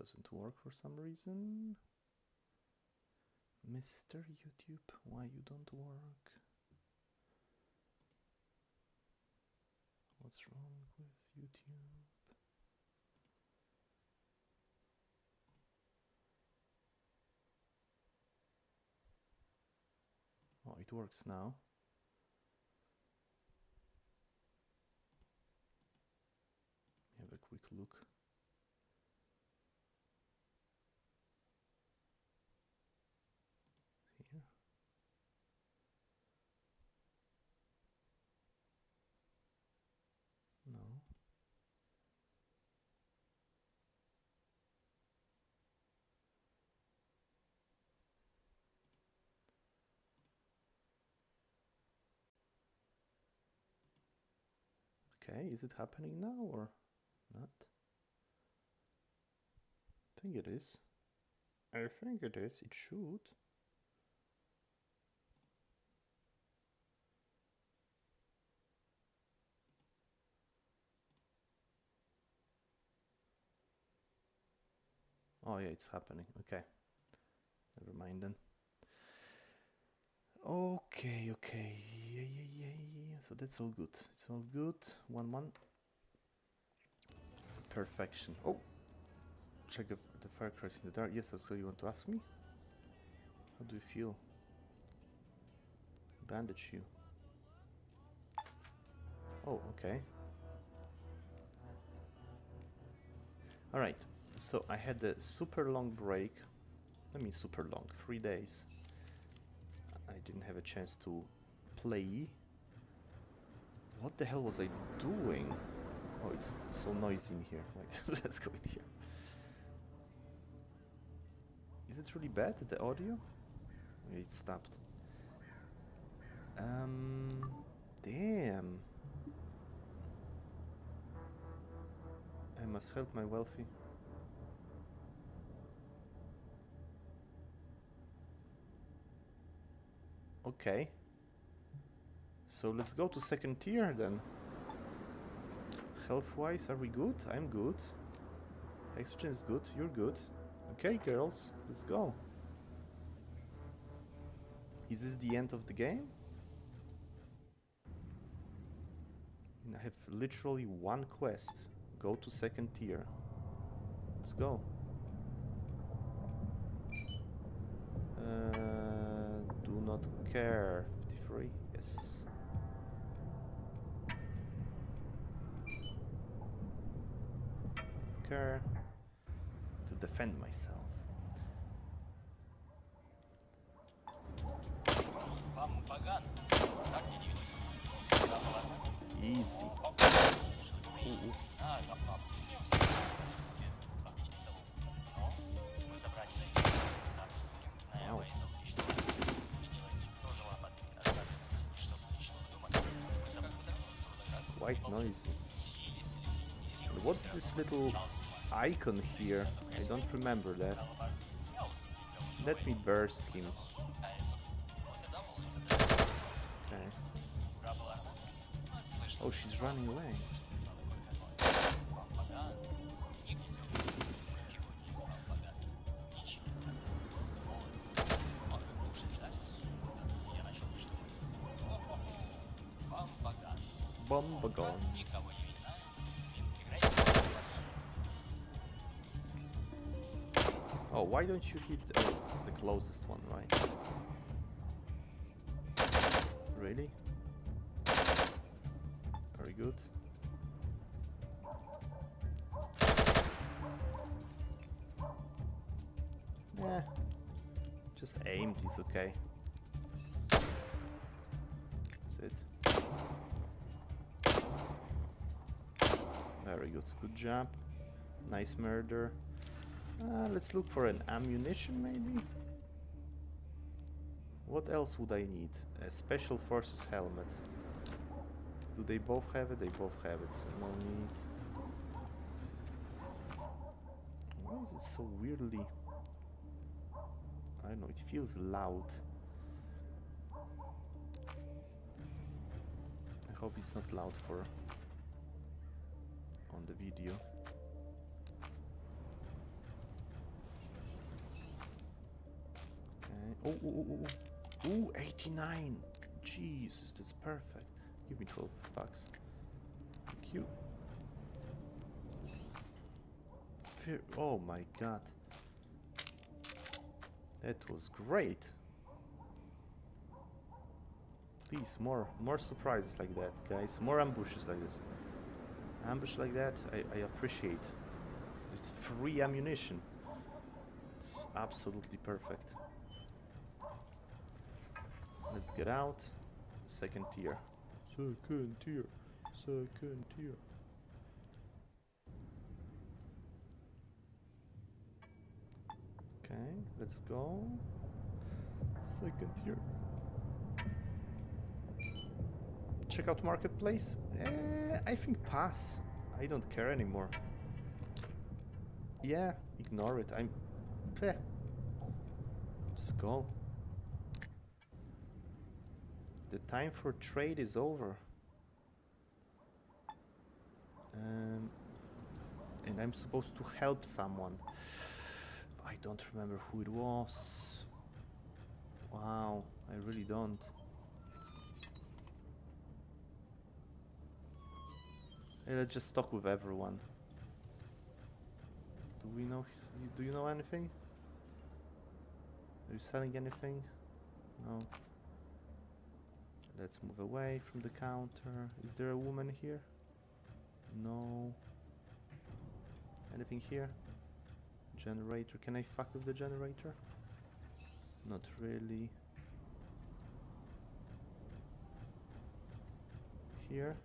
doesn't work for some reason. Mr. YouTube, why you don't work? What's wrong with YouTube? Oh, it works now. Have a quick look. Here. No. Okay, is it happening now or not? I think it is. I think it is. It should. Oh yeah, it's happening. Okay. Never mind then. Okay, okay. Yeah. So that's all good. It's all good. 1-1. Perfection. Oh! Check if the fire cracks in the dark. Yes, that's what you want to ask me? How do you feel? Bandage you. Oh, okay. Alright, so I had a super long break. I mean super long, 3 days. I didn't have a chance to play. What the hell was I doing? Oh, it's so noisy in here. Wait, let's go in here. Is it really bad, the audio? It stopped. Damn. I must help my wealthy. Okay. So let's go to second tier then. Health-wise, are we good? I'm good. Oxygen is good. You're good. Okay, girls, let's go. Is this the end of the game? I have literally one quest. Go to second tier. Let's go. Do not care. 53. Yes. Don't care. To defend myself. Easy. Ooh. Wow. Quite noisy. And what's this little icon here? I don't remember that. Let me burst him. Okay. Oh, she's running away. Bomba gone. Oh, why don't you hit the closest one, right? Really? Very good. Yeah, just aimed is okay. That's it. Very good. Good job. Nice murder. Let's look for an ammunition, maybe? What else would I need? A Special Forces helmet. Do they both have it? They both have it, so no need. Why is it so weirdly... I don't know, it feels loud. I hope it's not loud for... on the video. Ooh, 89. Jesus, that's perfect. Give me 12 bucks. Thank you. Oh my god. That was great. Please, more surprises like that, guys. More ambushes like this. Ambush like that, I appreciate. It's free ammunition. It's absolutely perfect. Let's get out. Second tier. Second tier. Second tier. Okay, let's go. Second tier. Check out marketplace. I think pass. I don't care anymore. Yeah, ignore it. Bleh. Just go. The time for trade is over. And I'm supposed to help someone. I don't remember who it was. Wow, I really don't. Let's just talk with everyone. Do you know anything? Are you selling anything? No. Let's move away from the counter. Is there a woman here? No. Anything here? Generator. Can I fuck with the generator? Not really. Here?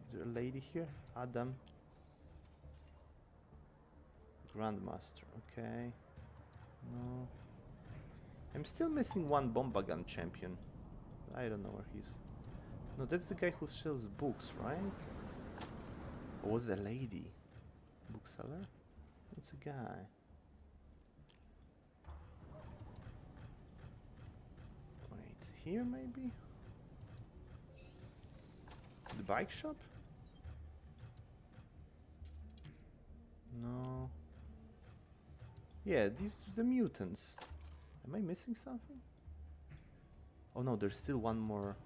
Is there a lady here? Adam. Grandmaster. Okay. No. I'm still missing one Bombagun champion. I don't know where he's. No, that's the guy who sells books, right? Or was it a lady? Bookseller? It's a guy. Wait, here maybe? The bike shop? No. Yeah, the mutants. Am I missing something? Oh no, there's still one more.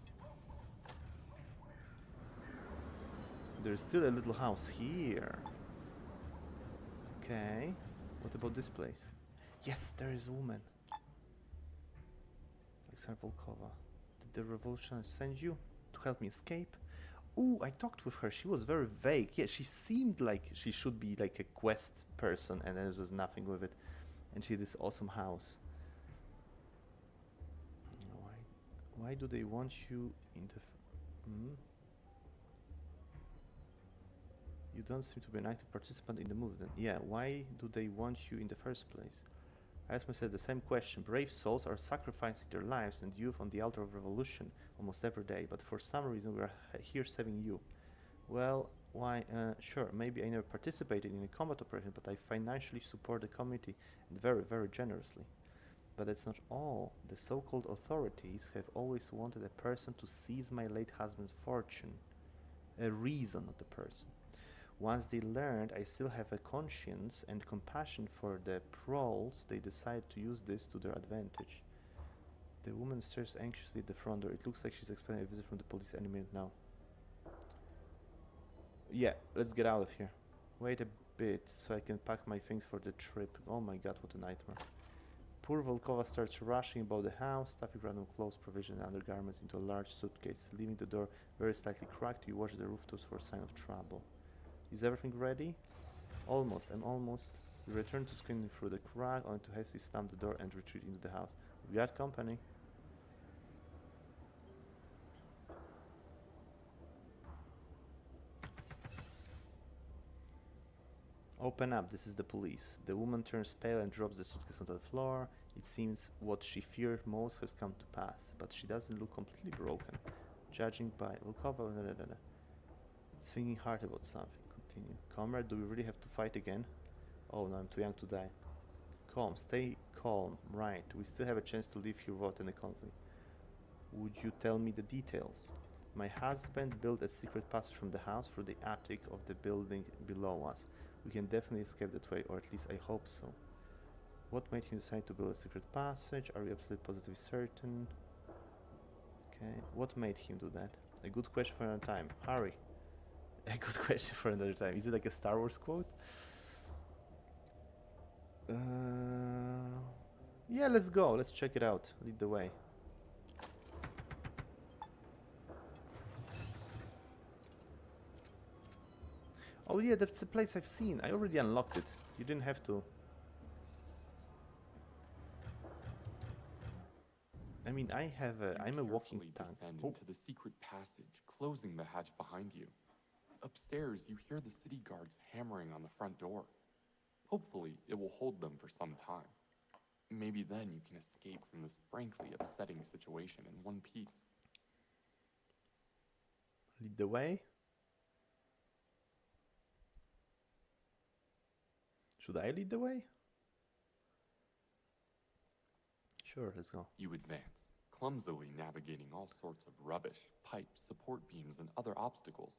There's still a little house here. Okay. What about this place? Yes, there is a woman. Alexandra Volkova. Did the revolution send you to help me escape? Ooh, I talked with her. She was very vague. Yeah, she seemed like she should be like a quest person, and there's just nothing with it. And she had this awesome house. Why do they want you in the... You don't seem to be an active participant in the movement. Yeah, why do they want you in the first place? I asked myself the same question. Brave souls are sacrificing their lives and youth on the altar of revolution almost every day, but for some reason we are here saving you. Well, why? Sure, maybe I never participated in a combat operation, but I financially support the community and very, very generously. But that's not all. The so-called authorities have always wanted a person to seize my late husband's fortune. A reason, not the person. Once they learned I still have a conscience and compassion for the proles, they decide to use this to their advantage. The woman stares anxiously at the front door. It looks like she's expecting a visit from the police any minute now. Yeah, let's get out of here. Wait a bit so I can pack my things for the trip. Oh my god, what a nightmare. Poor Volkova starts rushing about the house, stuffing random clothes, provisions, and undergarments into a large suitcase. Leaving the door very slightly cracked, you watch the rooftops for a sign of trouble. Is everything ready? Almost, I'm almost. We return to screening through the crack, only to hastily slam the door and retreat into the house. We got company. Open up, this is the police. The woman turns pale and drops the suitcase onto the floor. It seems what she feared most has come to pass, but she doesn't look completely broken. Judging by Volkova, is thinking hard about something. Continue. Comrade, do we really have to fight again? Oh no, I'm too young to die. Calm, stay calm. Right, we still have a chance to live here without any conflict. Would you tell me the details? My husband built a secret passage from the house through the attic of the building below us. We can definitely escape that way, or at least I hope so. What made him decide to build a secret passage? Are you absolutely positively certain? Okay. What made him do that? A good question for another time. Hurry. A good question for another time. Is it like a Star Wars quote? Yeah, let's go. Let's check it out. Lead the way. Oh yeah, that's the place I've seen. I already unlocked it. You didn't have to. I mean, I'm a walking tank. Descend Oh. into the secret passage, closing the hatch behind you. Upstairs, you hear the city guards hammering on the front door. Hopefully, it will hold them for some time. Maybe then you can escape from this frankly upsetting situation in one piece. Lead the way. Should I lead the way? Sure, let's go. You advance, clumsily navigating all sorts of rubbish, pipes, support beams, and other obstacles.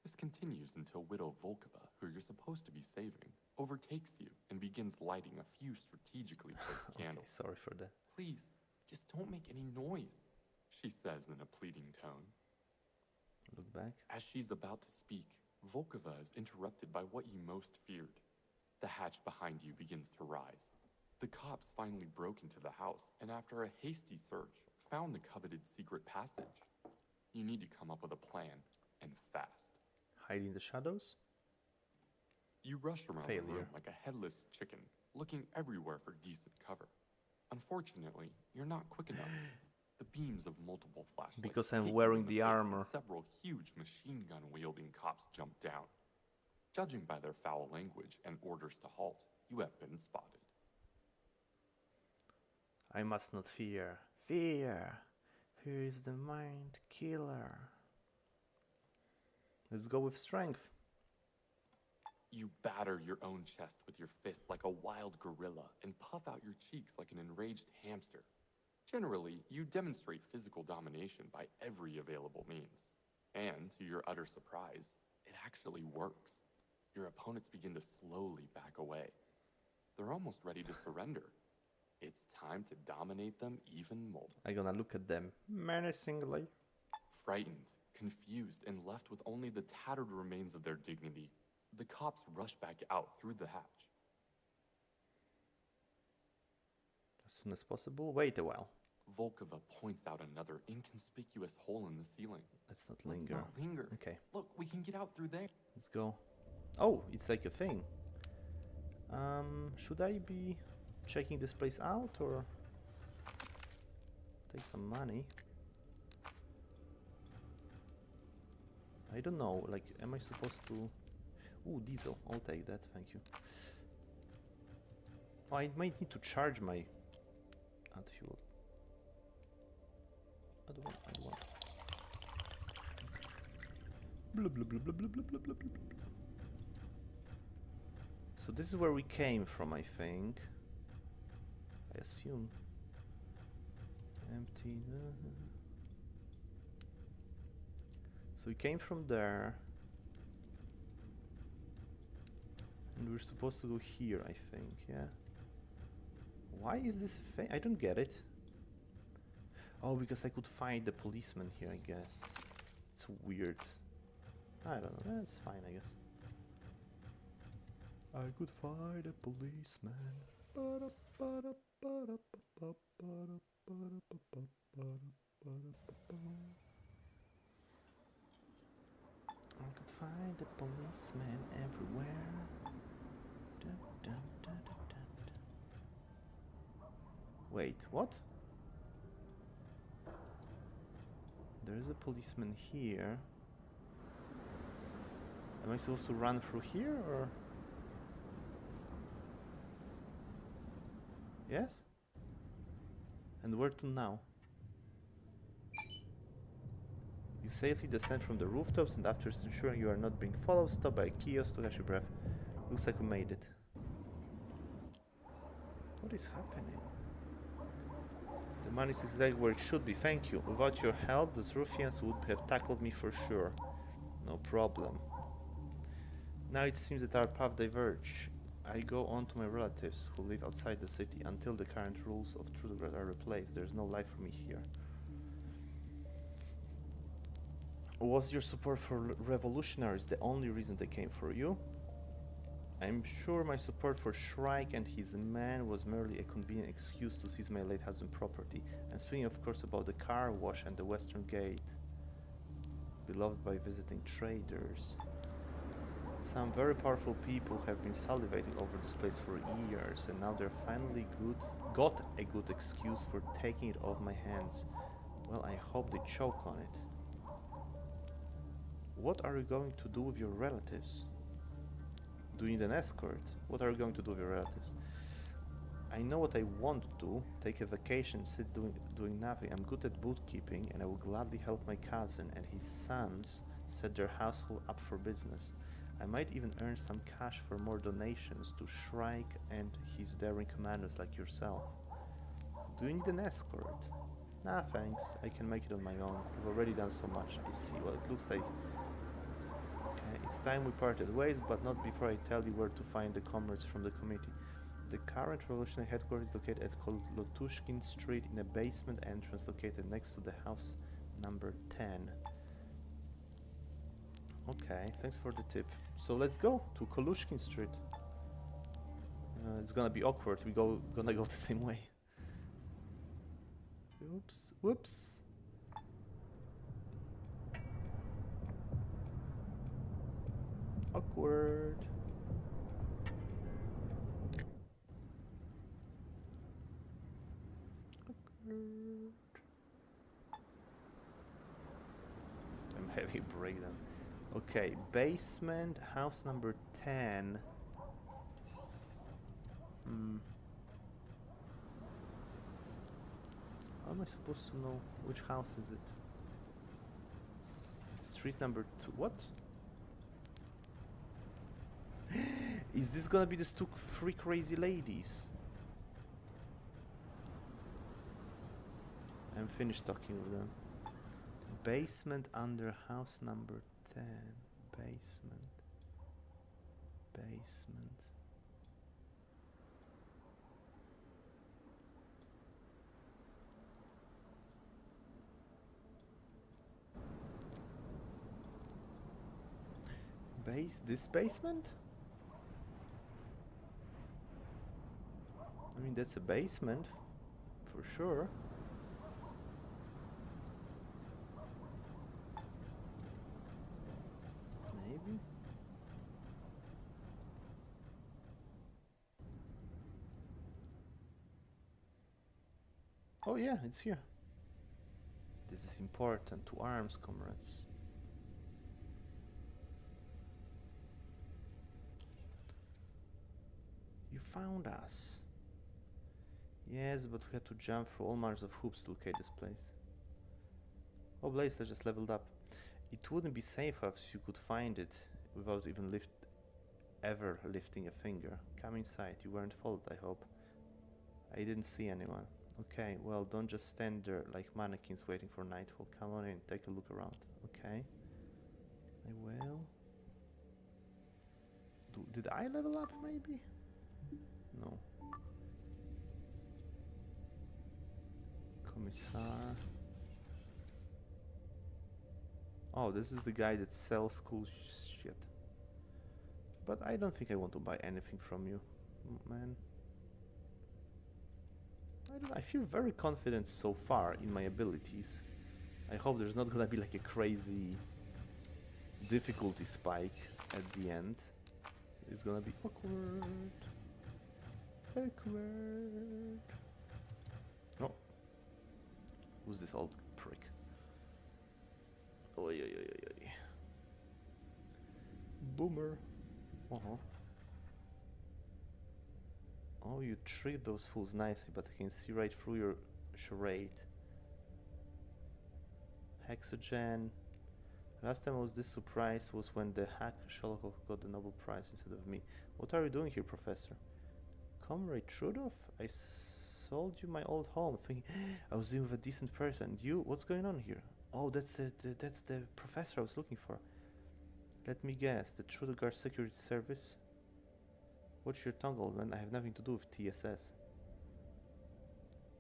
This continues until Widow Volkova, who you're supposed to be saving, overtakes you and begins lighting a few strategically placed candles. Sorry for that. Please, just don't make any noise, she says in a pleading tone. Look back. As she's about to speak, Volkova is interrupted by what you most feared. The hatch behind you begins to rise. The cops finally broke into the house, and after a hasty search, found the coveted secret passage. You need to come up with a plan, and fast. Hide in the shadows? You rush around the room like a headless chicken, looking everywhere for decent cover. Unfortunately, you're not quick enough. The beams of multiple flashlights because I'm hit you wearing in the face, armor. and several huge machine gun-wielding cops jump down. Judging by their foul language and orders to halt, you have been spotted. I must not fear. Fear. Fear is the mind killer. Let's go with strength. You batter your own chest with your fists like a wild gorilla and puff out your cheeks like an enraged hamster. Generally, you demonstrate physical domination by every available means. And, to your utter surprise, it actually works. Your opponents begin to slowly back away. They're almost ready to surrender. It's time to dominate them even more. I'm gonna look at them menacingly. Frightened, confused, and left with only the tattered remains of their dignity, the cops rush back out through the hatch. As soon as possible. Wait a while. Volkova points out another inconspicuous hole in the ceiling. Let's not linger. Let's not linger. Okay. Look, we can get out through there. Let's go. Oh, it's like a thing. Should I be checking this place out or take some money? I don't know. Like, am I supposed to? Ooh, diesel. I'll take that. Thank you. Oh, I might need to charge my fuel. I don't want. Blah, blah, blah, blah, blah, blah, blah, blah, blah. So this is where we came from, I think. I assume. Empty. So we came from there. And we're supposed to go here, I think, yeah? Why is this a thing? I don't get it. Oh, because I could find the policeman here, I guess. It's weird. I don't know, that's fine, I guess. I could find a policeman. I could find a policeman everywhere. Dun, dun, dun, dun, dun, dun. Wait, what? There's a policeman here. Am I supposed to run through here or? Yes? And where to now? You safely descend from the rooftops and after ensuring you are not being followed, stop by a kiosk to catch your breath. Looks like we made it. What is happening? The money is exactly where it should be, thank you. Without your help, those ruffians would have tackled me for sure. No problem. Now it seems that our paths diverge. I go on to my relatives who live outside the city until the current rules of Trudograd are replaced. There's no life for me here. Was your support for revolutionaries the only reason they came for you? I'm sure my support for Shrike and his men was merely a convenient excuse to seize my late husband's property. I'm speaking, of course, about the car wash and the western gate. Beloved by visiting traders. Some very powerful people have been salivating over this place for years, and now they're finally got a good excuse for taking it off my hands. Well, I hope they choke on it. What are you going to do with your relatives? Do you need an escort? What are you going to do with your relatives? I know what I want to do. Take a vacation, sit doing nothing. I'm good at bookkeeping, and I will gladly help my cousin and his sons set their household up for business. I might even earn some cash for more donations to Shrike and his daring commanders like yourself. Do you need an escort? Nah, thanks. I can make it on my own. You've already done so much. I see. Well, it looks like... Okay, it's time we parted ways, but not before I tell you where to find the comrades from the committee. The current revolutionary headquarters is located at Kolotushkin Street in a basement entrance located next to the house number 10. Okay, thanks for the tip. So let's go to Kolushkin Street. It's gonna be awkward. Gonna go the same way. Oops, whoops. Awkward. Awkward. I'm heavy breakdown. Okay, basement, house number 10. How am I supposed to know which house is it? Street number 2. What? Is this gonna be the three crazy ladies? I'm finished talking with them. Basement under house number 10. Basement. This basement? I mean, that's a basement, for sure. Maybe? Oh yeah, it's here. This is important. To arms, comrades. You found us. Yes, but we had to jump through all manners of hoops to locate this place. Oh, Blaze, I just leveled up. It wouldn't be safe if you could find it without even ever lifting a finger. Come inside. You weren't followed, I hope. I didn't see anyone. Okay, well, don't just stand there like mannequins waiting for nightfall. Come on in, take a look around. Okay. I will. Did I level up, maybe? No. Commissar. Oh, this is the guy that sells cool shit. But I don't think I want to buy anything from you, man. I feel very confident so far in my abilities. I hope there's not gonna be like a crazy difficulty spike at the end. It's gonna be awkward. Awkward. Oh. Who's this old prick? Oi, oi, oi, oi, oi. Boomer. Uh-huh. Oh, you tricked those fools nicely, but I can see right through your charade. Hexogen. Last time I was this surprised was when the hack Sholokov got the Nobel Prize instead of me. What are you doing here, Professor? Comrade Trudov? I sold you my old home, thinking I was dealing with a decent person. You? What's going on here? Oh, that's the professor I was looking for. Let me guess, the Trudograd Security Service? Watch your tongue, old man. I have nothing to do with TSS.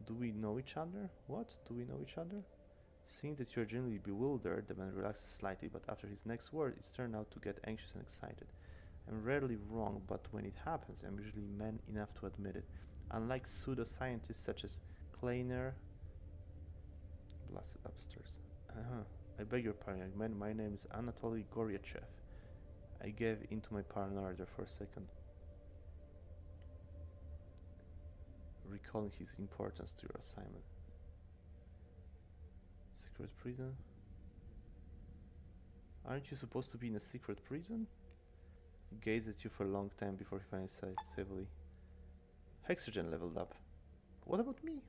Do we know each other? What? Do we know each other? Seeing that you are genuinely bewildered, the man relaxes slightly, but after his next word, it's turned out to get anxious and excited. I'm rarely wrong, but when it happens, I'm usually man enough to admit it. Unlike pseudoscientists such as Kleiner, blasted upstairs. I beg your pardon, young man. My name is Anatoly Goryachev. I gave into my paranoia there for a second, recalling his importance to your assignment. Secret prison? Aren't you supposed to be in a secret prison? He gazed at you for a long time before he finally said civilly, Hexogen leveled up. What about me?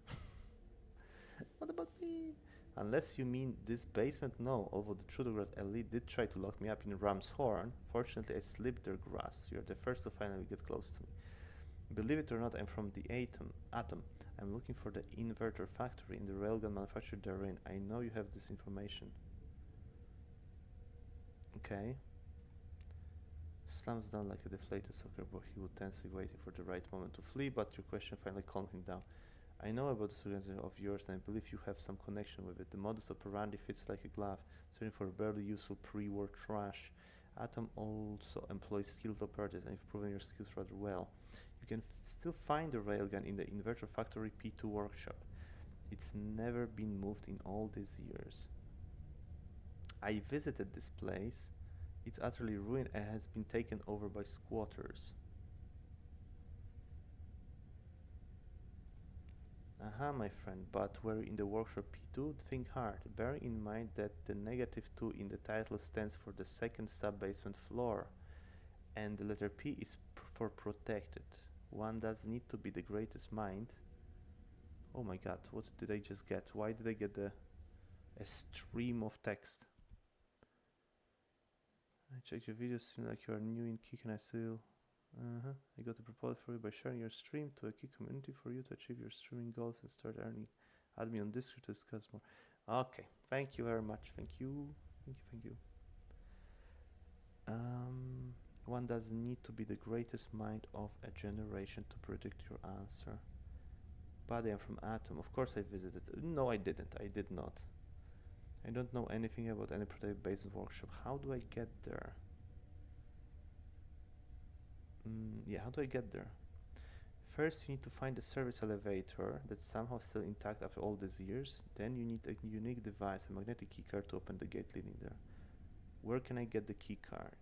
What about me? Unless you mean this basement, no. Although the Trudograd elite did try to lock me up in Ram's Horn, fortunately I slipped their grasps. You are the first to finally get close to me. Believe it or not, I'm from the Atom. I'm looking for the inverter factory in the railgun manufacturer therein. I know you have this information. Okay. Slams down like a deflated soccer ball. He would tensely waiting for the right moment to flee, but your question finally calmed him down. I know about this organization of yours, and I believe you have some connection with it. The modus operandi fits like a glove, searching for barely useful pre-war trash. Atom also employs skilled operatives, and you've proven your skills rather well. You can still find the railgun in the Inverter Factory P2 workshop. It's never been moved in all these years. I visited this place. It's utterly ruined and has been taken over by squatters. Aha, my friend, but we're in the workshop P2? Think hard. Bear in mind that the -2 in the title stands for the second sub-basement floor, and the letter P is for protected. One does need to be the greatest mind. Oh my god, what did I just get? Why did I get a stream of text? I checked your videos, seem like you are new in Kik and I still... I got a proposal for you by sharing your stream to a key community for you to achieve your streaming goals and start earning. Add me on Discord to discuss more. Okay, thank you very much. Thank you. Thank you. One doesn't need to be the greatest mind of a generation to predict your answer. Buddy, I'm from Atom. Of course I visited. No, I didn't. I did not. I don't know anything about any protected-based workshop. How do I get there? Yeah, how do I get there? First, you need to find the service elevator that's somehow still intact after all these years. Then you need a unique device, a magnetic keycard to open the gate leading there. Where can I get the keycard?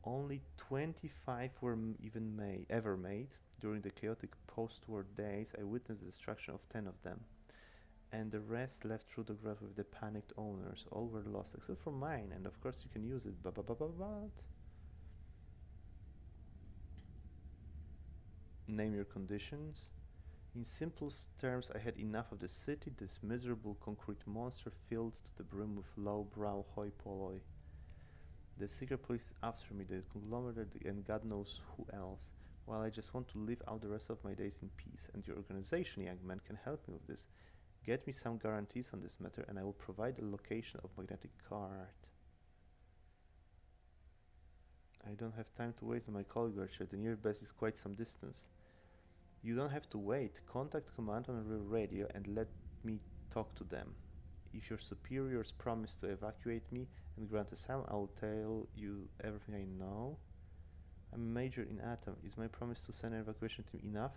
Only 25 were ever made. During the chaotic post-war days, I witnessed the destruction of 10 of them. And the rest left Trudograd with the panicked owners. All were lost except for mine, and of course you can use it, but... Name your conditions. In simple terms, I had enough of the city, this miserable concrete monster filled to the brim with low-brow hoi polloi. The secret police is after me, the conglomerate, and God knows who else, while I just want to live out the rest of my days in peace. And your organization, young man, can help me with this. Get me some guarantees on this matter, and I will provide the location of magnetic card. I don't have time to wait on my colleague, Archer. The nearest base is quite some distance. You don't have to wait. Contact command on real radio and let me talk to them. If your superiors promise to evacuate me and grant asylum, I will tell you everything I know. I'm a major in Atom. Is my promise to send an evacuation team enough?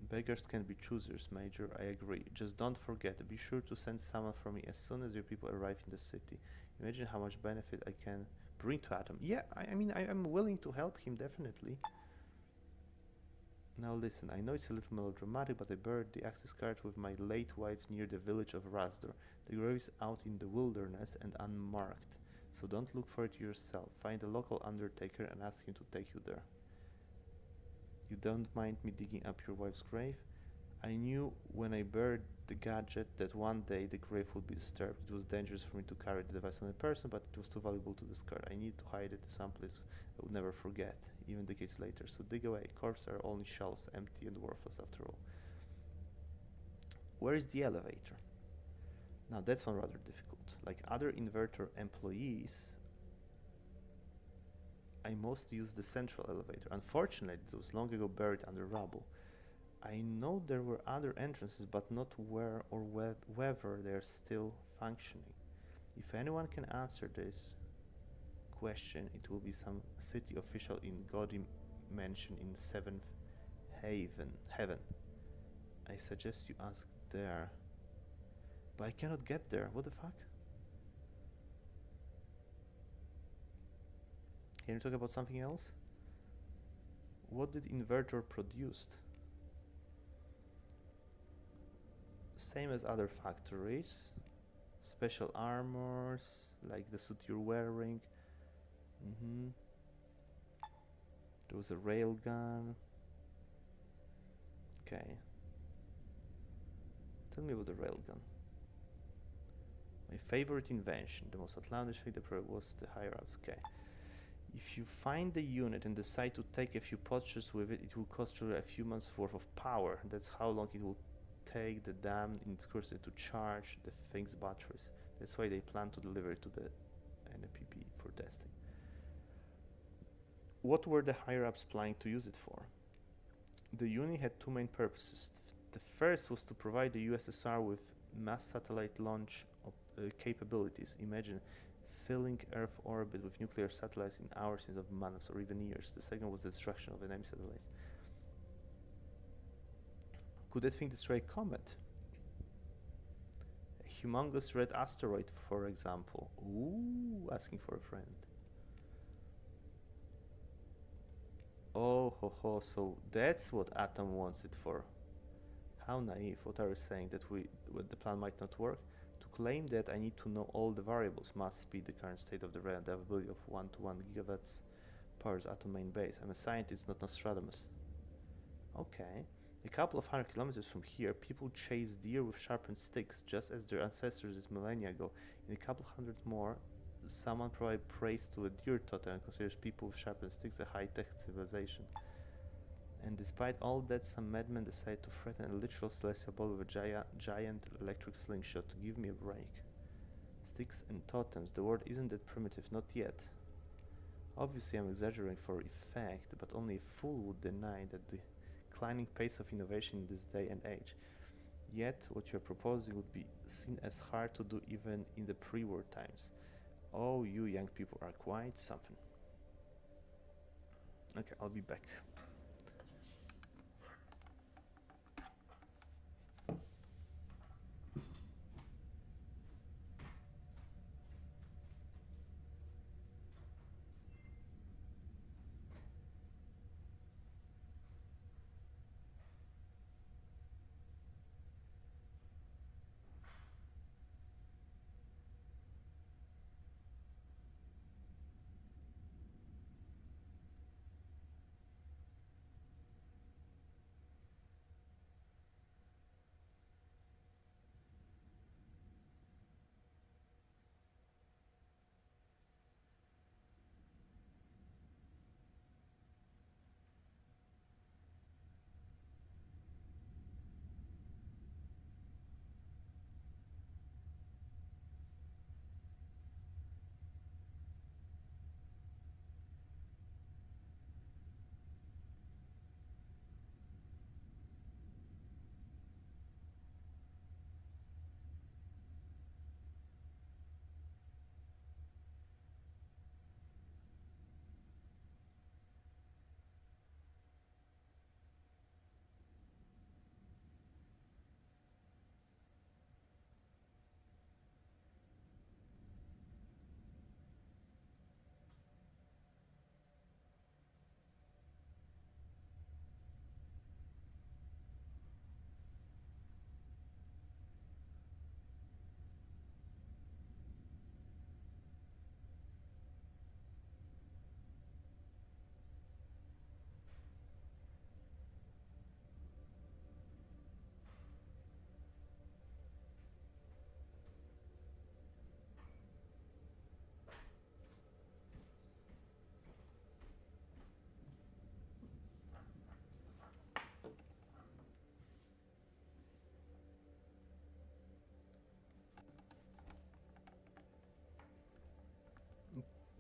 Beggars can be choosers, Major. I agree. Just don't forget. Be sure to send someone for me as soon as your people arrive in the city. Imagine how much benefit I can bring to Atom. Yeah, I mean, I'm willing to help him, definitely. Now listen, I know it's a little melodramatic, but I buried the access card with my late wife near the village of Razdor. The grave is out in the wilderness and unmarked, so don't look for it yourself. Find a local undertaker and ask him to take you there. You don't mind me digging up your wife's grave? I knew when I buried the gadget that one day the grave would be disturbed. It was dangerous for me to carry the device on a person, but it was too valuable to discard. I needed to hide it someplace I would never forget, even decades later. So dig away. Corpses are only shells, empty and worthless after all. Where is the elevator? Now that's one rather difficult. Like other inverter employees, I mostly use the central elevator. Unfortunately, it was long ago buried under rubble. I know there were other entrances, but not where or whether they're still functioning. If anyone can answer this question, it will be some city official in Gaudy Mansion in 7th Heaven. I suggest you ask there. But I cannot get there. What the fuck? Can you talk about something else? What did inverter produced? Same as other factories. Special armors, like the suit you're wearing. There was a railgun. Okay. Tell me about the railgun. My favorite invention, the most outlandish thing that was the higher-ups. Okay. If you find the unit and decide to take a few pictures with it, it will cost you a few months worth of power. That's how long it will take the dam in its course to charge the thing's batteries. That's why they plan to deliver it to the NPP for testing. What were the higher-ups planning to use it for? The unit had two main purposes. The first was to provide the USSR with mass satellite launch capabilities. Imagine filling Earth orbit with nuclear satellites in hours instead of months or even years. The second was the destruction of enemy satellites. Could that thing destroy a comet? A humongous red asteroid, for example. Ooh, asking for a friend. Oh ho ho, so that's what Atom wants it for. How naive. What are you saying? That the plan might not work? To claim that, I need to know all the variables. Mass, speed, the current state of the rail, the availability of 1 to 1 gigawatts powers Atom main base. I'm a scientist, not Nostradamus. Okay. A couple of 100 kilometers from here, people chase deer with sharpened sticks, just as their ancestors did millennia ago. In a couple hundred more, someone provides praise to a deer totem and considers people with sharpened sticks a high-tech civilization. And despite all that, some madmen decide to threaten a literal celestial ball with a giant electric slingshot. To give me a break. Sticks and totems, the world isn't that primitive, not yet. Obviously I'm exaggerating for effect, but only a fool would deny that the declining pace of innovation in this day and age. Yet, what you're proposing would be seen as hard to do even in the pre-war times. Oh, you young people are quite something. Okay, I'll be back.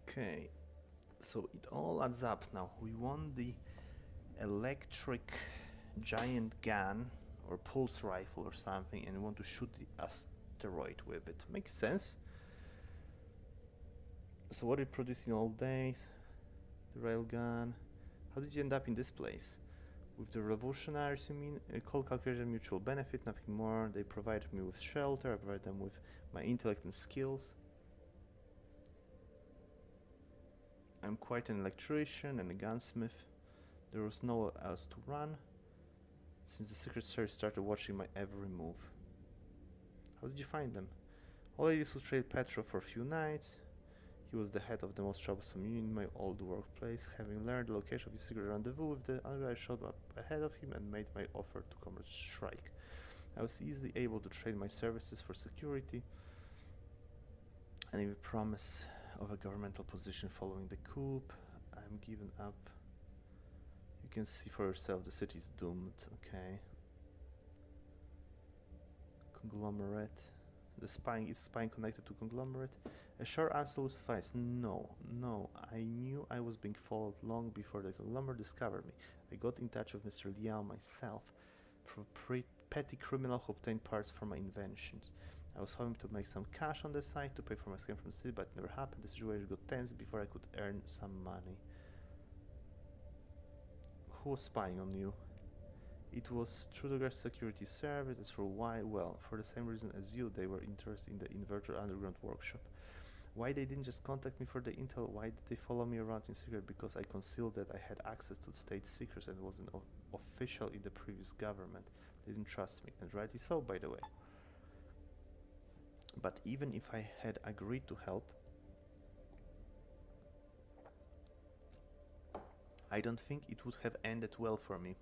Okay, So it all adds up now. We want the electric giant gun or pulse rifle or something, and we want to shoot the asteroid with it. Makes sense. So what it produced in old days? The railgun. How did you end up in this place? With the revolutionaries, you mean? Cold calculation, mutual benefit, nothing more. They provide me with shelter, I provide them with my intellect and skills. I'm quite an electrician and a gunsmith. There was nowhere else to run, since the Secret Service started watching my every move. How did you find them? All I did was trade Petro for a few nights. He was the head of the most troublesome union in my old workplace. Having learned the location of his secret rendezvous with the other guy, I showed up ahead of him and made my offer to Comrade Shrike. I was easily able to trade my services for security and even promise of a governmental position following the coup. I'm given up. You can see for yourself, the city is doomed. Okay. Conglomerate. The spying is spying connected to conglomerate. A short answer will suffice. No. I knew I was being followed long before the conglomerate discovered me. I got in touch with Mr. Liao myself, for petty criminal who obtained parts for my inventions. I was hoping to make some cash on the side to pay for my escape from the city, but it never happened. The situation got tense before I could earn some money. Who was spying on you? It was Trudograd Security Service. As for why? Well, for the same reason as you, they were interested in the inverter underground workshop. Why they didn't just contact me for the intel? Why did they follow me around in secret? Because I concealed that I had access to state secrets and was an official in the previous government. They didn't trust me, and rightly so, by the way. But even if I had agreed to help, I don't think it would have ended well for me.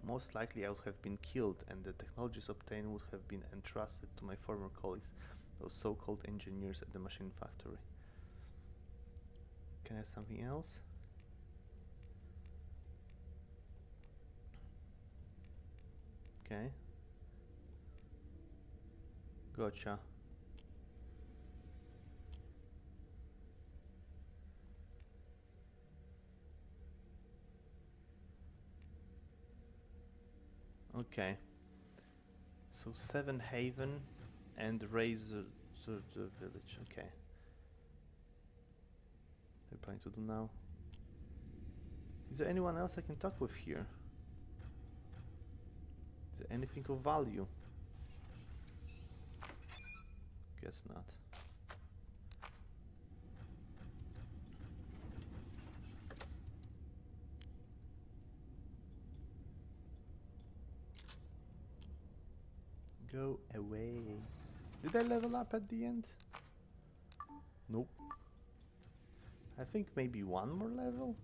Most likely I would have been killed, and the technologies obtained would have been entrusted to my former colleagues, those so-called engineers at the machine factory. Can I have something else? Okay. Gotcha. Okay. So Seven Haven and Razor the village. Okay. They're planning to do now. Is there anyone else I can talk with here? Is there anything of value? Guess not. Go away. Did I level up at the end? Nope. I think maybe one more level?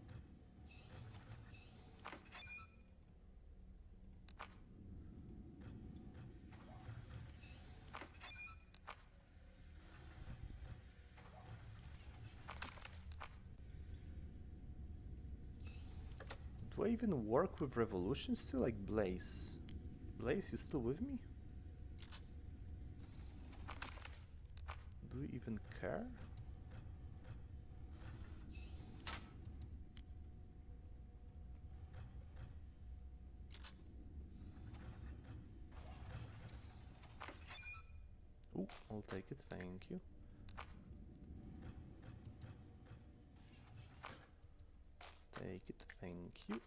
Do I even work with Revolution still? Like Blaze? Blaze, you still with me? Do you even care? Ooh, I'll take it, thank you. Take it, thank you.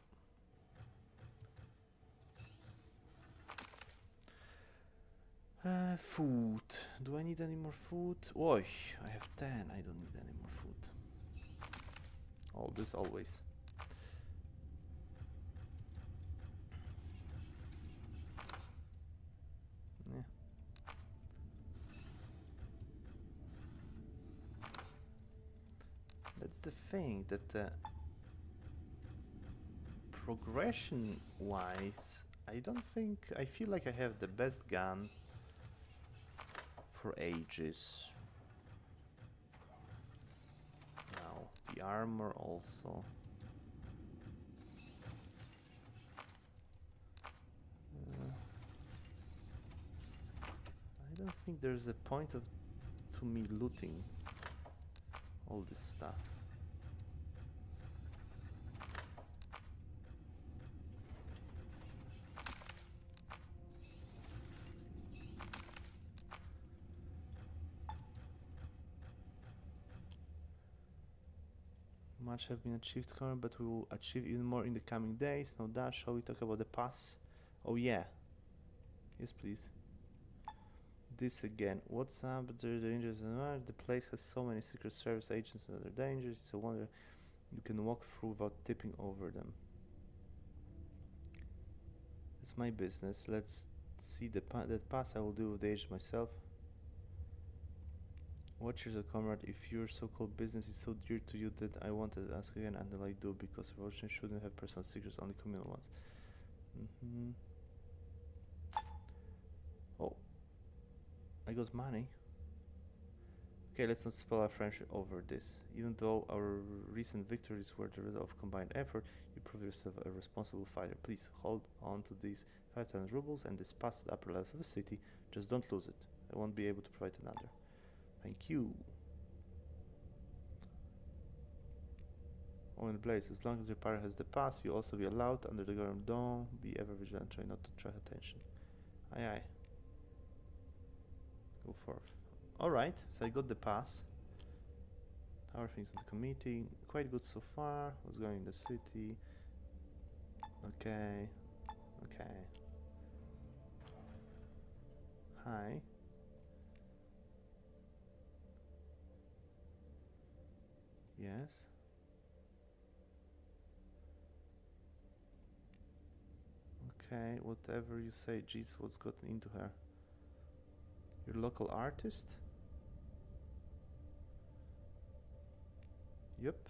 Food. Do I need any more food? Oi, I have 10. I don't need any more food. All this always. Yeah. That's the thing, that progression wise, I don't think, I feel like I have the best gun for ages. Now, the armor also. I don't think there's a point to me looting all this stuff. Much have been achieved currently, but we will achieve even more in the coming days. No doubt. Shall we talk about the pass? Oh yeah. Yes, please. This again. What's up? The dangers. The place has so many secret service agents and other dangers. It's a wonder you can walk through without tipping over them. It's my business. Let's see that pass. I will deal with the agent myself. Watch yourself, comrade. If your so-called business is so dear to you that I wanted to ask again, and I do, because revolution shouldn't have personal secrets, only communal ones. Oh, I got money. Okay, let's not spell our friendship over this. Even though our recent victories were the result of combined effort, you prove yourself a responsible fighter. Please hold on to these 5,000 rubles and this pass to the upper levels of the city. Just don't lose it. I won't be able to provide another. Thank you. Oh, in place. As long as your partner has the pass, you'll also be allowed under the government. Don't be ever vigilant. Try not to attract attention. Aye, aye. Go forth. Alright, so I got the pass. How are things in the committee? Quite good so far. What's going in the city? Okay. Okay. Hi. Yes. Okay, whatever you say. Jeez, what's gotten into her? Your local artist? Yep.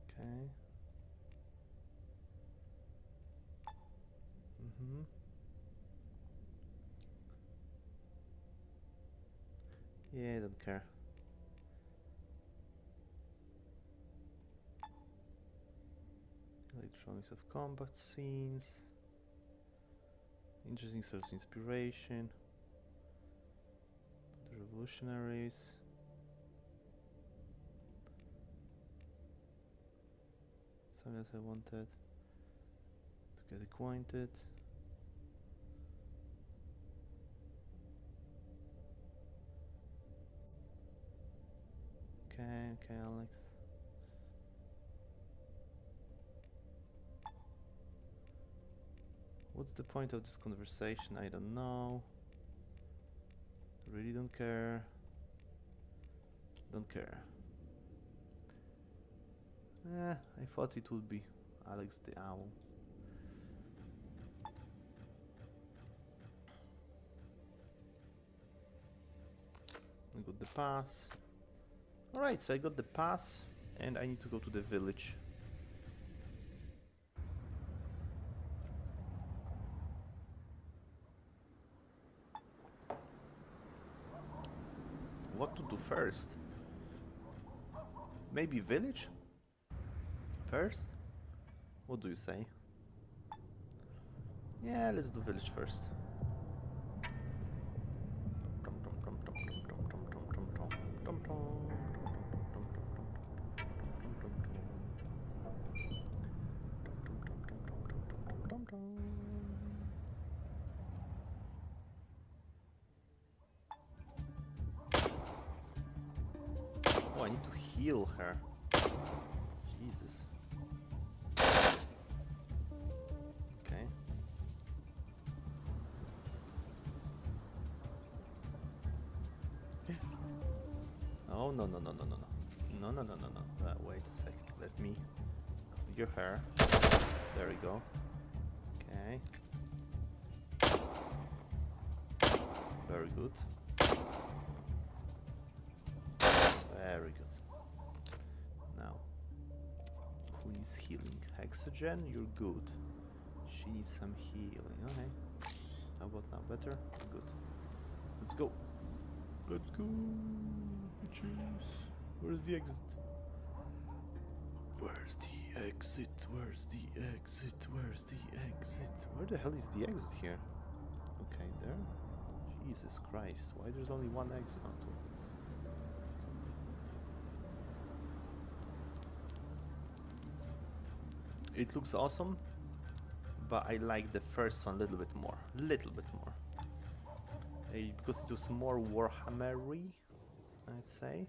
Okay. Yeah, I don't care. Electronics of combat scenes. Interesting source of inspiration. The revolutionaries. Something else I wanted to get acquainted. Okay, Alex. What's the point of this conversation? I don't know. Really don't care. Don't care. I thought it would be Alex the Owl. I got the pass. Alright, so I got the pass and I need to go to the village. What to do first? Maybe village? First? What do you say? Yeah, let's do village first. Oh, I need to heal her. Jesus. Okay. Oh, no, no, no, no, no, no. No, no, no, no, no. Wait a second. Let me clear her. There we go. Okay. Very good. Very good. Now, who needs healing? Hexogen, you're good. She needs some healing. Okay. How about now? Better? Good. Let's go. Let's go, bitches. Where's the exit? Where's the exit? Where's the exit? Where's the exit? Where the hell is the exit here? Okay, there. Jesus Christ, why there's only one exit onto it? It looks awesome, but I like the first one a little bit more. Because it was more Warhammery, I'd say.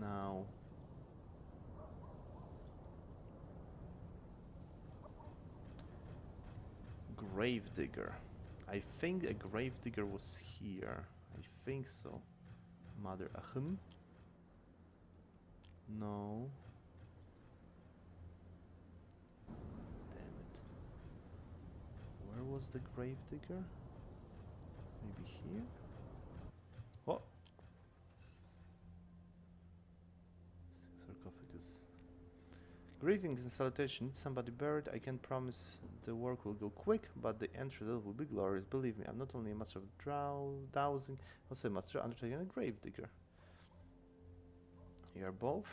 Now, Gravedigger. I think a Gravedigger was here. I think so. Mother Ahem. No. Damn it. Where was the Gravedigger? Maybe here? Oh! Sarcophagus. Greetings and salutation. Need somebody buried? I can promise the work will go quick, but the end result will be glorious. Believe me, I'm not only a master of dowsing, also a master undertaking a Gravedigger. You are both?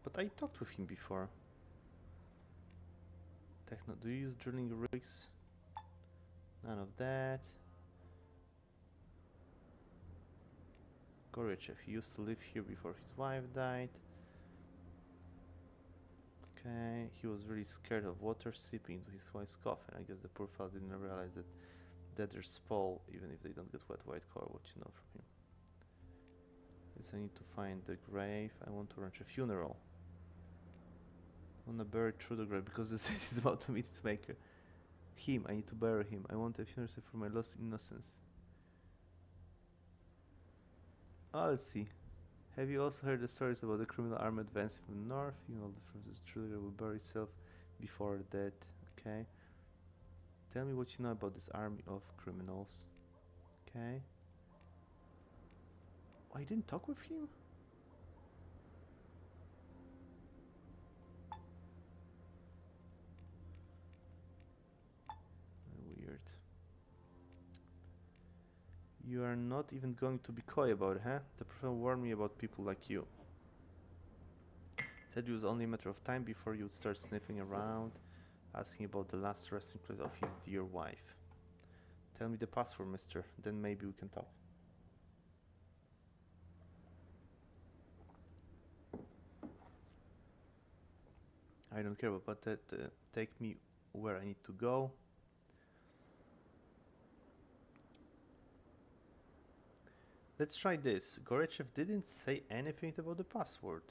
But I talked with him before. Techno, do you use drilling rigs? None of that. Gorbachev, he used to live here before his wife died. Okay, he was really scared of water seeping into his wife's coffin. I guess the poor fellow didn't realize that debtors spoil even if they don't get wet white collar. What you know from him? Yes, I need to find the grave. I want to arrange a funeral. I want to bury Trudograd because the city is about to meet its maker. Him, I need to bury him. I want a funeral for my lost innocence. Oh, let's see. Have you also heard the stories about the criminal army advancing from the north? You know, the first Trudograd will bury itself before that. Okay. Tell me what you know about this army of criminals. Okay. Oh, I didn't talk with him? Weird. You are not even going to be coy about it, huh? The professor warned me about people like you. Said it was only a matter of time before you would start sniffing around, asking about the last resting place of his dear wife. Tell me the password, mister, then maybe we can talk. I don't care about that. Take me where I need to go. Let's try this. Gorechev didn't say anything about the password.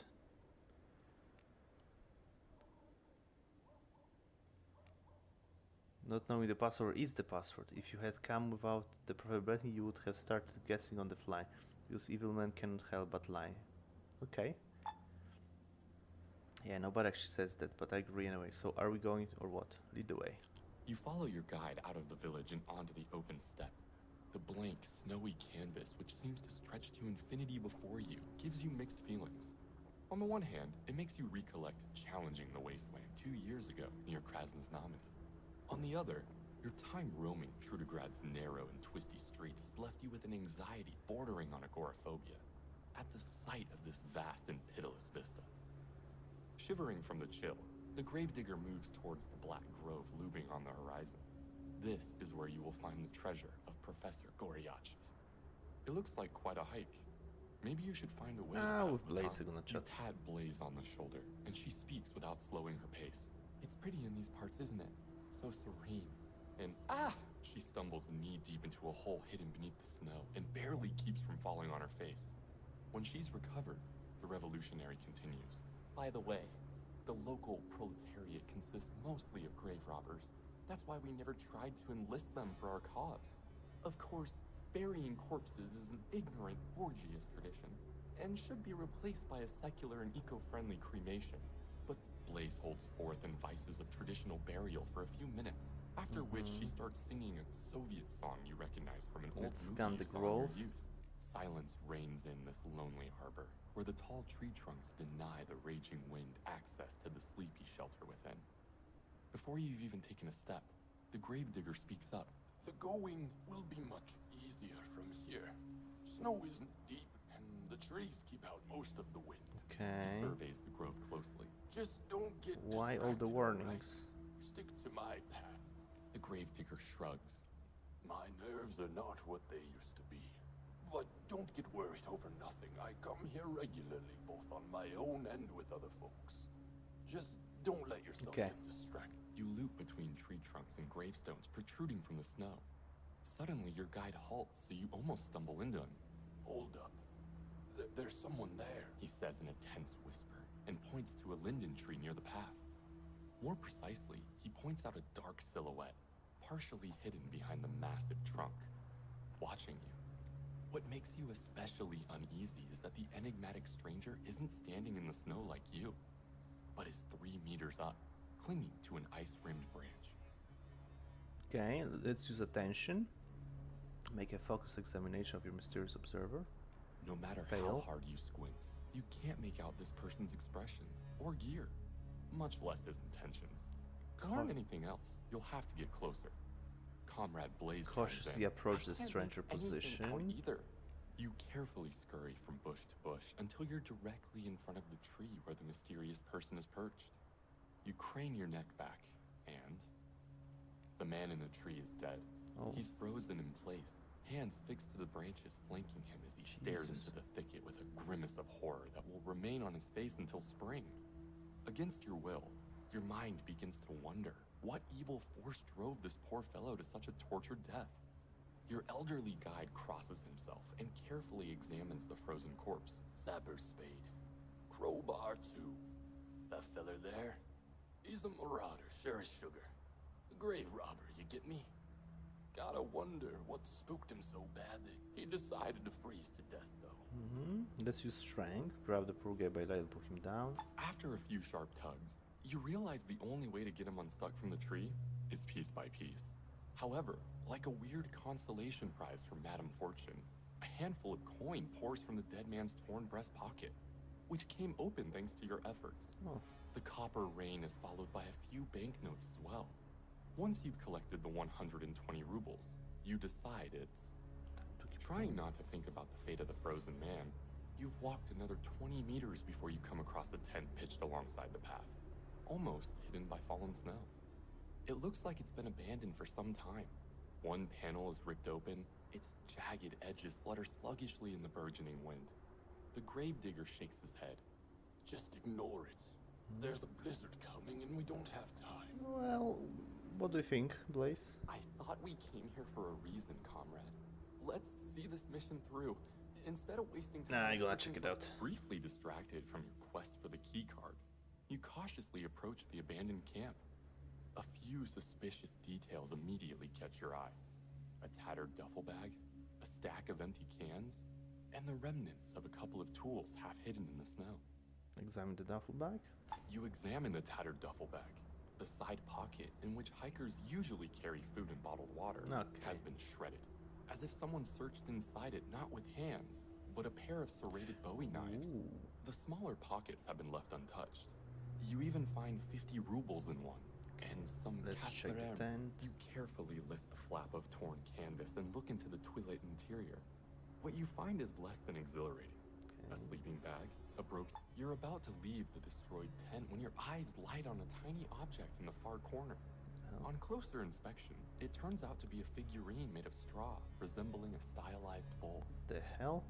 Not knowing the password is the password. If you had come without the proper blessing, you would have started guessing on the fly. Because evil men cannot help but lie. Okay. Yeah, nobody actually says that, but I agree anyway. So are we going or what? Lead the way. You follow your guide out of the village and onto the open steppe. The blank, snowy canvas, which seems to stretch to infinity before you, gives you mixed feelings. On the one hand, it makes you recollect challenging the wasteland 2 years ago near Krasnoznameni. On the other, your time roaming Trudograd's narrow and twisty streets has left you with an anxiety bordering on agoraphobia at the sight of this vast and pitiless vista. Shivering from the chill, the gravedigger moves towards the black grove looming on the horizon. This is where you will find the treasure of Professor Goryachev. It looks like quite a hike. Maybe you should find a way to pass with the Blaze time. gonna You chat. pat Blaze on the shoulder, and she speaks without slowing her pace. It's pretty in these parts, isn't it? So serene. And she stumbles knee-deep into a hole hidden beneath the snow and barely keeps from falling on her face. When she's recovered, the revolutionary continues. By the way, the local proletariat consists mostly of grave robbers. That's why we never tried to enlist them for our cause. Of course, burying corpses is an ignorant, orgious tradition, and should be replaced by a secular and eco-friendly cremation. But Blaze holds forth in vices of traditional burial for a few minutes, after which she starts singing a Soviet song you recognize from an old Let's movie scan you the saw in your grove. youth. Silence reigns in this lonely harbor, where the tall tree trunks deny the raging wind access to the sleepy shelter within. Before you've even taken a step, the gravedigger speaks up. The going will be much easier from here. Snow isn't deep, and the trees keep out most of the wind. Okay. He surveys the grove closely. Just don't get Why all the distracted, warnings? alright? Stick to my path. The gravedigger shrugs. My nerves are not what they used to be. But don't get worried over nothing. I come here regularly, both on my own and with other folks. Just don't let yourself Okay. get distracted. You loop between tree trunks and gravestones protruding from the snow. Suddenly, your guide halts, so you almost stumble into him. Hold up. There's someone there. He says in a tense whisper and points to a linden tree near the path. More precisely, he points out a dark silhouette, partially hidden behind the massive trunk, watching you. What makes you especially uneasy is that the enigmatic stranger isn't standing in the snow like you, but is 3 meters up, clinging to an ice-rimmed branch. Okay, let's use attention. Make a focused examination of your mysterious observer. No matter Fail. how hard you squint, you can't make out this person's expression or gear, much less his intentions. To learn anything else, you'll have to get closer. Comrade Blaze Cautiously approach the stranger position. Either. You carefully scurry from bush to bush until you're directly in front of the tree where the mysterious person is perched. You crane your neck back, and the man in the tree is dead. Oh. He's frozen in place, hands fixed to the branches flanking him as he stares into the thicket with a grimace of horror that will remain on his face until spring. Against your will, your mind begins to wonder what evil force drove this poor fellow to such a tortured death. Your elderly guide crosses himself and carefully examines the frozen corpse. Sapper's spade. Crowbar, too. That feller there, he's a marauder, sure as sugar. A grave robber, you get me? Gotta wonder what spooked him so bad that he decided to freeze to death, though. Let's use strength. Grab the poor guy by the leg and pull him down. After a few sharp tugs, you realize the only way to get him unstuck from the tree is piece by piece. However, like a weird consolation prize from Madame Fortune, a handful of coin pours from the dead man's torn breast pocket, which came open thanks to your efforts. Oh. The copper rain is followed by a few banknotes as well. Once you've collected the 120 rubles, you decide it's... Trying not to think about the fate of the frozen man, you've walked another 20 meters before you come across a tent pitched alongside the path, almost hidden by fallen snow. It looks like it's been abandoned for some time. One panel is ripped open, its jagged edges flutter sluggishly in the burgeoning wind. The gravedigger shakes his head. Just ignore it. There's a blizzard coming and we don't have time. Well, what do you think, Blaze? I thought we came here for a reason, comrade. Let's see this mission through. Instead of wasting time Nah, I'm gonna check it out. briefly distracted from your quest for the key card, you cautiously approach the abandoned camp. A few suspicious details immediately catch your eye. A tattered duffel bag, a stack of empty cans, and the remnants of a couple of tools half hidden in the snow. Examine the duffel bag. You examine the tattered duffel bag. The side pocket, in which hikers usually carry food and bottled water, Okay. has been shredded, as if someone searched inside it not with hands, but a pair of serrated Bowie knives. Ooh. The smaller pockets have been left untouched. You even find 50 rubles in one, and some Let's check the kasperem. tent. You carefully lift the flap of torn canvas and look into the toilet interior. What you find is less than exhilarating. A sleeping bag, a broken... You're about to leave the destroyed tent when your eyes light on a tiny object in the far corner. Oh. On closer inspection, it turns out to be a figurine made of straw, resembling a stylized bowl. The hell?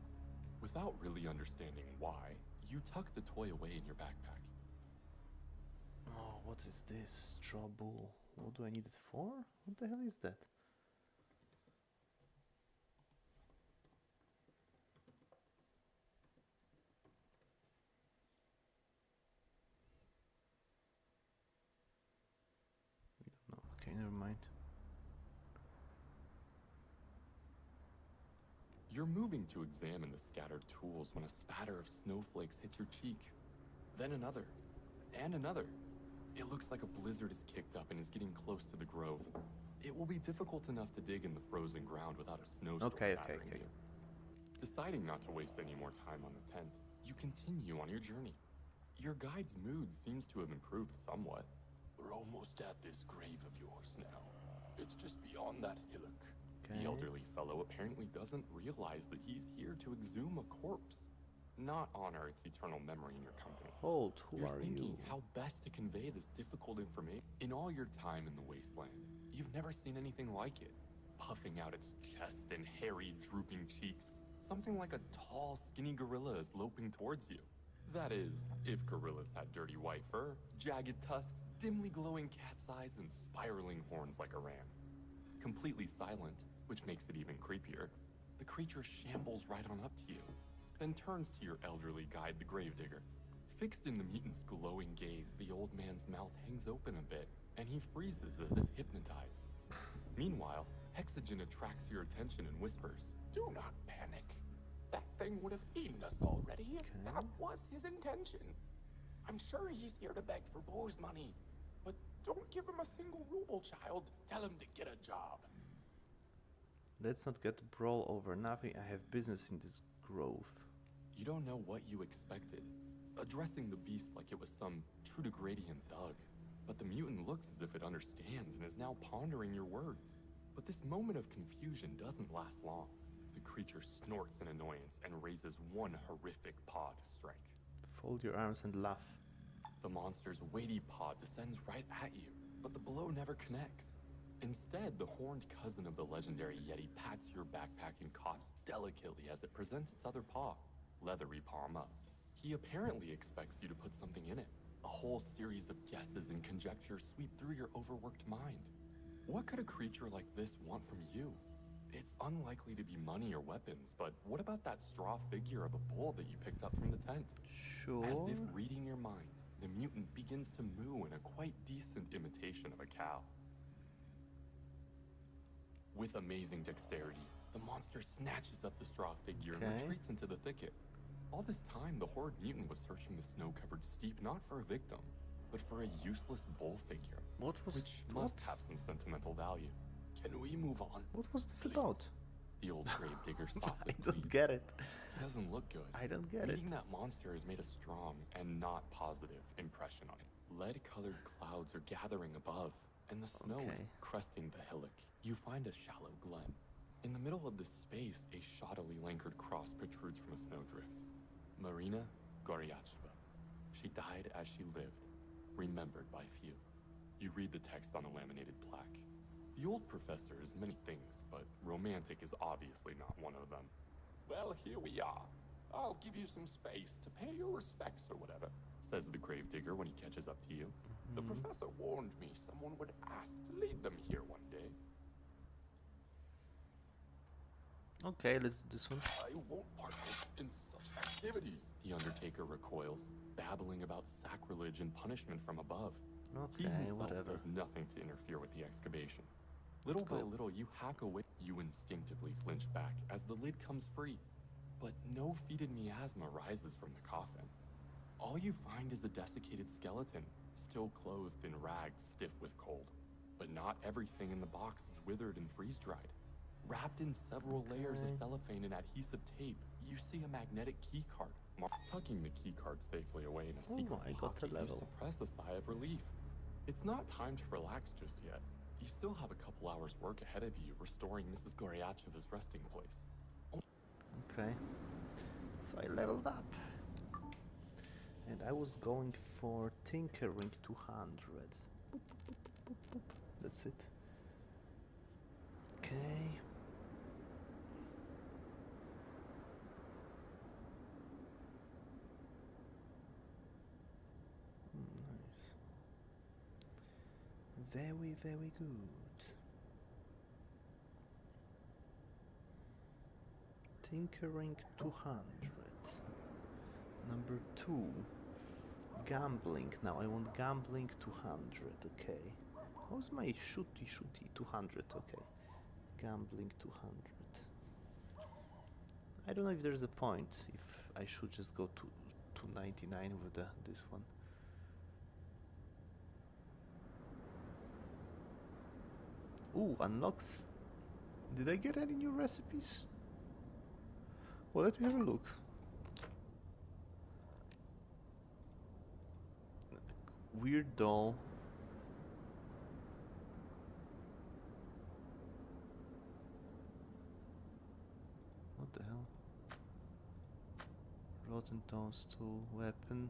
Without really understanding why, you tuck the toy away in your backpack. Oh, what is this? Straw bull. What do I need it for? What the hell is that? No, okay, never mind. You're moving to examine the scattered tools when a spatter of snowflakes hits your cheek. Then another, and another. It looks like a blizzard is kicked up and is getting close to the grove. It will be difficult enough to dig in the frozen ground without a snowstorm Okay. battering you. Deciding not to waste any more time on the tent, you continue on your journey. Your guide's mood seems to have improved somewhat. We're almost at this grave of yours now. It's just beyond that hillock. Okay. The elderly fellow apparently doesn't realize that he's here to exhume a corpse, not honor its eternal memory in your company. Hold, who You're are thinking you? how best to convey this difficult information. In all your time in the wasteland, you've never seen anything like it. Puffing out its chest and hairy, drooping cheeks, something like a tall, skinny gorilla is loping towards you. That is, if gorillas had dirty white fur, jagged tusks, dimly glowing cat's eyes, and spiraling horns like a ram. Completely silent, which makes it even creepier, the creature shambles right on up to you. then turns to your elderly guide, the gravedigger. Fixed in the mutant's glowing gaze, the old man's mouth hangs open a bit, and he freezes as if hypnotized. Meanwhile, Hexogen attracts your attention and whispers, Do not panic. That thing would have eaten us already if that was his intention. I'm sure he's here to beg for booze money. But don't give him a single ruble, child. Tell him to get a job. Let's not get brawl over nothing. I have business in this grove. You don't know what you expected, addressing the beast like it was some Trudegradian thug. But the mutant looks as if it understands and is now pondering your words. But this moment of confusion doesn't last long. The creature snorts in annoyance and raises one horrific paw to strike. Fold your arms and laugh. The monster's weighty paw descends right at you, but the blow never connects. Instead, the horned cousin of the legendary Yeti pats your backpack and coughs delicately as it presents its other paw, leathery palm up. He apparently expects you to put something in it. A whole series of guesses and conjectures sweep through your overworked mind. What could a creature like this want from you? It's unlikely to be money or weapons, but what about that straw figure of a bull that you picked up from the tent? Sure. As if reading your mind, the mutant begins to moo in a quite decent imitation of a cow. With amazing dexterity, the monster snatches up the straw figure and retreats into the thicket. All this time, the horrid mutant was searching the snow-covered steep not for a victim, but for a useless bull figure, which must have some sentimental value. Can we move on? What was this Please. about? The old gravedigger softly I don't pleads. get it. He doesn't look good. I don't get it. Meeting that monster has made a strong and not positive impression on it. Lead-colored clouds are gathering above, and the snow is cresting the hillock. You find a shallow glen. In the middle of this space, a shoddily lacquered cross protrudes from a snowdrift. Marina Goryacheva. She died as she lived, remembered by few. You read the text on the laminated plaque. The old professor is many things, but romantic is obviously not one of them. Well, here we are. I'll give you some space to pay your respects or whatever, says the gravedigger when he catches up to you. The professor warned me someone would ask to lead them here one day. Okay, let's do this one. I won't partake in such activities. The Undertaker recoils, babbling about sacrilege and punishment from above. He Okay, himself whatever. does nothing to interfere with the excavation. Little by little, you hack away. You instinctively flinch back as the lid comes free. But no fetid miasma rises from the coffin. All you find is a desiccated skeleton, still clothed in rags stiff with cold. But not everything in the box is withered and freeze-dried. Wrapped in several layers of cellophane and adhesive tape, you see a magnetic keycard. Tucking the keycard safely away in a secret I got pocket, a level. you suppress a sigh of relief. It's not time to relax just yet. You still have a couple hours work ahead of you restoring Mrs. Goryacheva's resting place. Okay. So I leveled up. And I was going for Tinkering 200. Boop, boop, boop, boop, boop. That's it. Okay. Nice. Very, very good. Tinkering 200. Number 2. Gambling. Now I want gambling 200. Okay. How's my shooty 200? Okay. Gambling 200. I don't know if there's a point if I should just go to 299 with this one. Ooh, unlocks. Did I get any new recipes? Well, let me have a look. Weird doll. What the hell? Rotten toadstool weapon.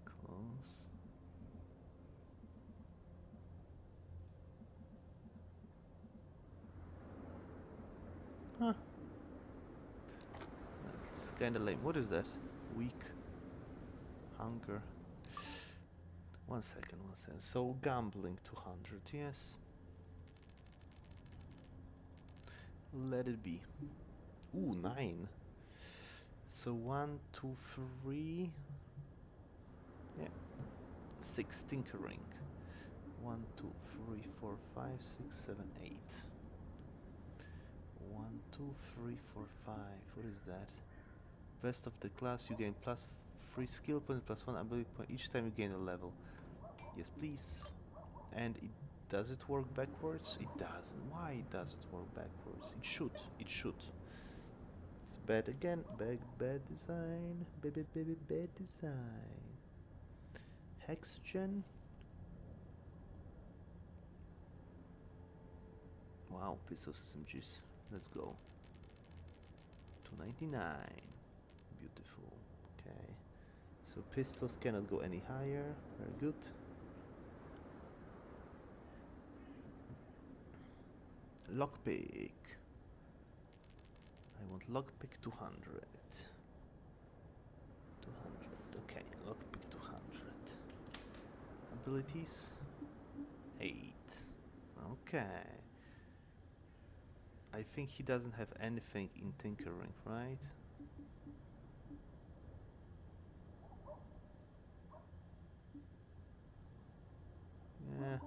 Close. Huh. That's kinda lame. What is that? Weak. Hunger. 1 second, 1 second. So gambling 200, yes. Let it be. Ooh, 9. So 1, 2, 3. Yeah. 6 tinkering. 1, 2, 3, 4, 5, 6, 7, 8. 1, 2, 3, 4, 5. What is that? Best of the class, you gain plus 3 skill points, plus 1 ability point each time you gain a level. Yes, please. And does it work backwards? It doesn't. Why does it work backwards? It should. It should. It's bad again. Bad design. Bad design. Hexagen. Wow, pistols SMGs. Let's go. 299. Beautiful. Okay. So pistols cannot go any higher. Very good. Lockpick. I want lockpick 200. 200. Okay, lockpick 200. Abilities 8. Okay. I think he doesn't have anything in tinkering, right? Yeah.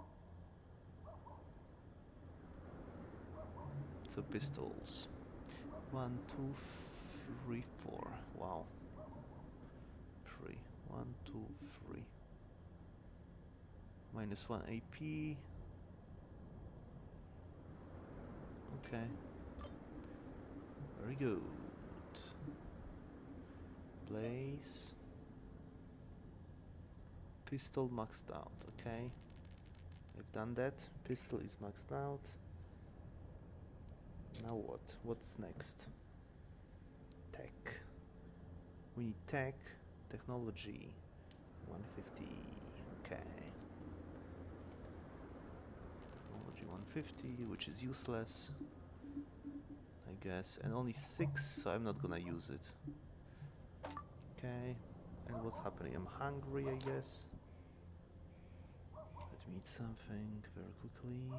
So pistols. 1, 2, 3, 4. Wow. 3. 1, 2, 3. -1 AP. Okay. Very good. Blaze. Pistol maxed out. Okay. I've done that. Pistol is maxed out. Now what? What's next? Tech. We need tech. Technology. 150. Okay. Technology 150, which is useless, I guess. And only 6, so I'm not gonna use it. Okay. And what's happening? I'm hungry, I guess. Let me eat something very quickly.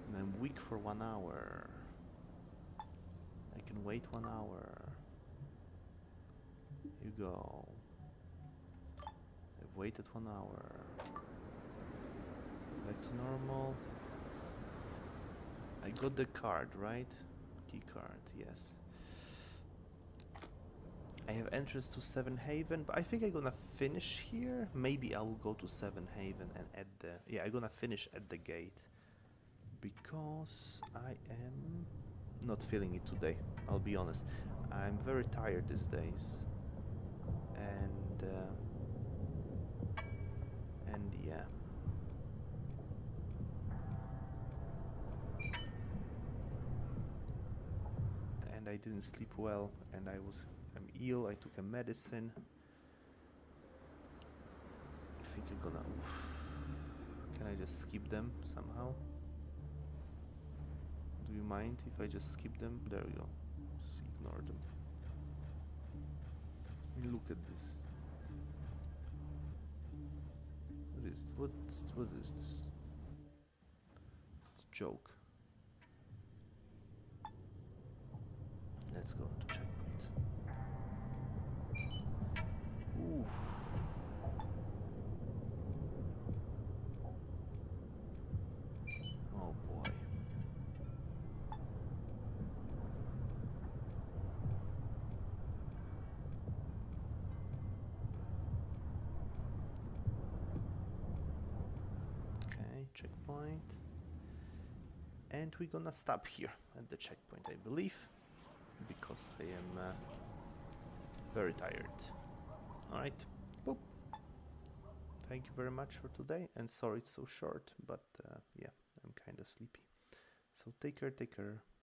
And I'm weak for 1 hour. I can wait 1 hour. You go. I've waited 1 hour. Back to normal. I got the card, right? Key card, yes. I have entrance to Seven Haven, but I think I'm gonna finish here. Maybe I'll go to Seven Haven and at the... Yeah, I'm gonna finish at the gate. Because I am not feeling it today, I'll be honest. I'm very tired these days. And yeah. And I didn't sleep well, and I'm ill. I took a medicine. I think I'm gonna... Can I just skip them somehow? Do you mind if I just skip them? There we go. Just ignore them. Look at this. What is this? It's a joke. Let's go to checkpoint. Ooh. Oh boy. Okay, checkpoint. And we're gonna stop here at the checkpoint, I believe, because I am very tired. Alright, boop. Thank you very much for today, and sorry it's so short, but yeah, I'm kinda sleepy. So take care, take care.